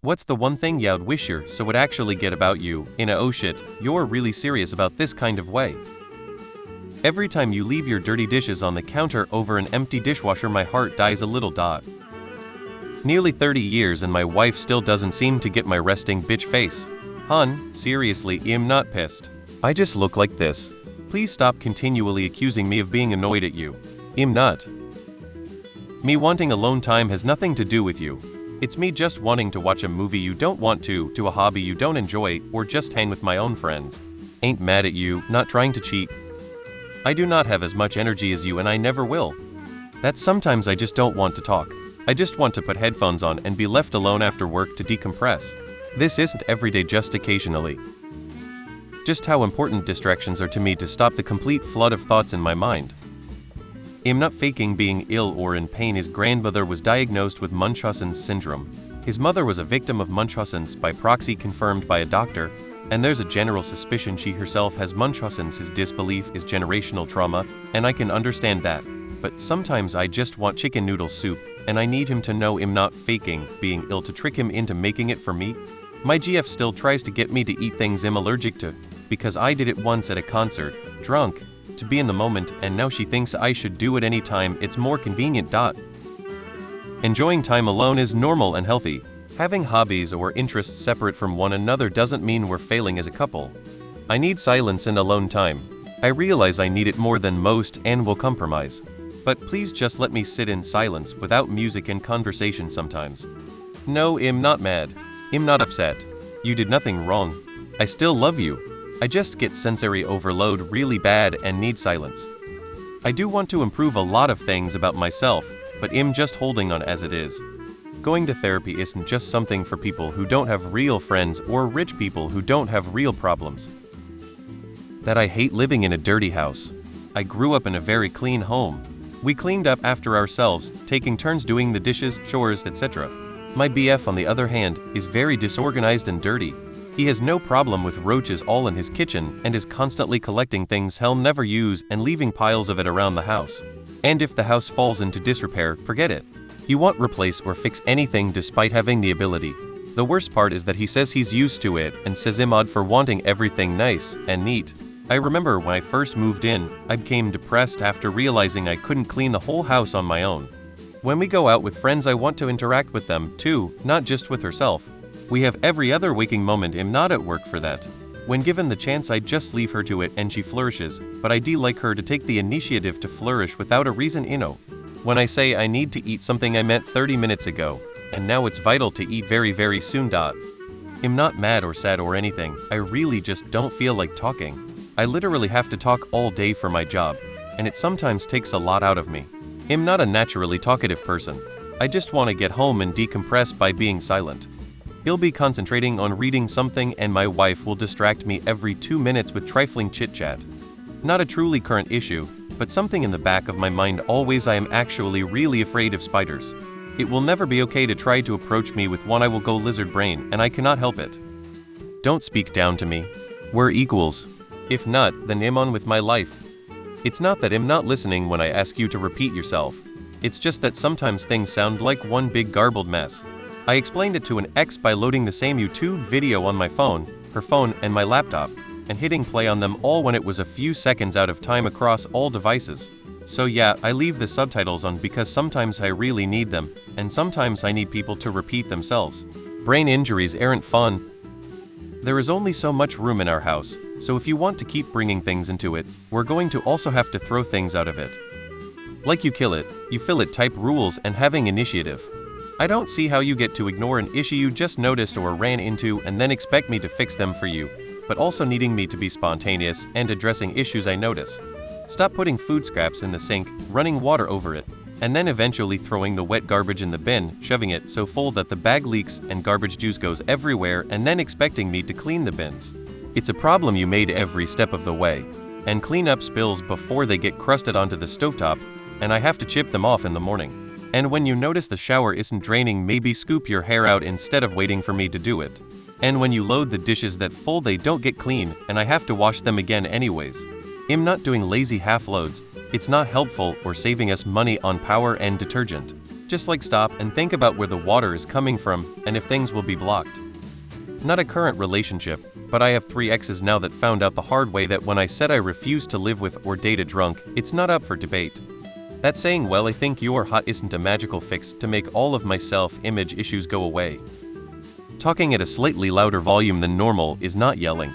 What's the one thing you'd wish your so would actually get about you in a oh shit, you're really serious about this kind of way? Every time you leave your dirty dishes on the counter over an empty dishwasher, my heart dies a little. Nearly 30 years and my wife still doesn't seem to get my resting bitch face. Hun, seriously, I'm not pissed. I just look like this. Please stop continually accusing me of being annoyed at you. I'm not. Me wanting alone time has nothing to do with you. It's me just wanting to watch a movie you don't want to a hobby you don't enjoy, or just hang with my own friends. Ain't mad at you, not trying to cheat. I do not have as much energy as you and I never will. That's sometimes I just don't want to talk. I just want to put headphones on and be left alone after work to decompress. This isn't every day, just occasionally. Just how important distractions are to me to stop the complete flood of thoughts in my mind. I'm not faking being ill or in pain. His grandmother was diagnosed with Munchausen's syndrome. His mother was a victim of Munchausen's by proxy, confirmed by a doctor, and there's a general suspicion she herself has Munchausen's. His disbelief is generational trauma, and I can understand that. But sometimes I just want chicken noodle soup, and I need him to know I'm not faking being ill to trick him into making it for me. My GF still tries to get me to eat things I'm allergic to, because I did it once at a concert, drunk, to be in the moment, and now she thinks I should do it anytime it's more convenient. Enjoying time alone is normal and healthy. Having hobbies or interests separate from one another doesn't mean we're failing as a couple. I need silence and alone time. I realize I need it more than most and will compromise. But please just let me sit in silence without music and conversation sometimes. No, I'm not mad. I'm not upset. You did nothing wrong. I still love you. I just get sensory overload really bad and need silence. I do want to improve a lot of things about myself, but I'm just holding on as it is. Going to therapy isn't just something for people who don't have real friends or rich people who don't have real problems. That I hate living in a dirty house. I grew up in a very clean home. We cleaned up after ourselves, taking turns doing the dishes, chores, etc. My BF, on the other hand, is very disorganized and dirty. He has no problem with roaches all in his kitchen and is constantly collecting things he'll never use and leaving piles of it around the house. And if the house falls into disrepair, forget it. He won't replace or fix anything despite having the ability. The worst part is that he says he's used to it and says I'm odd for wanting everything nice and neat. I remember when I first moved in, I became depressed after realizing I couldn't clean the whole house on my own. When we go out with friends, I want to interact with them too, not just with herself. We have every other waking moment. I'm not at work for that. When given the chance, I just leave her to it and she flourishes, but I do like her to take the initiative to flourish without a reason. When I say I need to eat something, I meant 30 minutes ago, and now it's vital to eat very, very soon. I'm not mad or sad or anything. I really just don't feel like talking. I literally have to talk all day for my job, and it sometimes takes a lot out of me. I'm not a naturally talkative person. I just want to get home and decompress by being silent. He'll be concentrating on reading something and my wife will distract me every 2 minutes with trifling chit-chat. Not a truly current issue, but something in the back of my mind always. I am actually really afraid of spiders. It will never be okay to try to approach me with one. I will go lizard brain and I cannot help it. Don't speak down to me. We're equals. If not, then I'm on with my life. It's not that I'm not listening when I ask you to repeat yourself. It's just that sometimes things sound like one big garbled mess. I explained it to an ex by loading the same YouTube video on my phone, her phone, and my laptop, and hitting play on them all when it was a few seconds out of time across all devices. So yeah, I leave the subtitles on because sometimes I really need them, and sometimes I need people to repeat themselves. Brain injuries aren't fun. There is only so much room in our house, so if you want to keep bringing things into it, we're going to also have to throw things out of it. Like you kill it, you fill it type rules and having initiative. I don't see how you get to ignore an issue you just noticed or ran into and then expect me to fix them for you, but also needing me to be spontaneous and addressing issues I notice. Stop putting food scraps in the sink, running water over it, and then eventually throwing the wet garbage in the bin, shoving it so full that the bag leaks and garbage juice goes everywhere, and then expecting me to clean the bins. It's a problem you made every step of the way. And clean up spills before they get crusted onto the stovetop, and I have to chip them off in the morning. And when you notice the shower isn't draining, maybe scoop your hair out instead of waiting for me to do it. And when you load the dishes that full, they don't get clean, and I have to wash them again anyways. I'm not doing lazy half loads. It's not helpful or saving us money on power and detergent. Just like stop and think about where the water is coming from and if things will be blocked. Not a current relationship, but I have 3 exes now that found out the hard way that when I said I refuse to live with or date a drunk, it's not up for debate. That saying, well, I think you're hot isn't a magical fix to make all of my self-image issues go away. Talking at a slightly louder volume than normal is not yelling.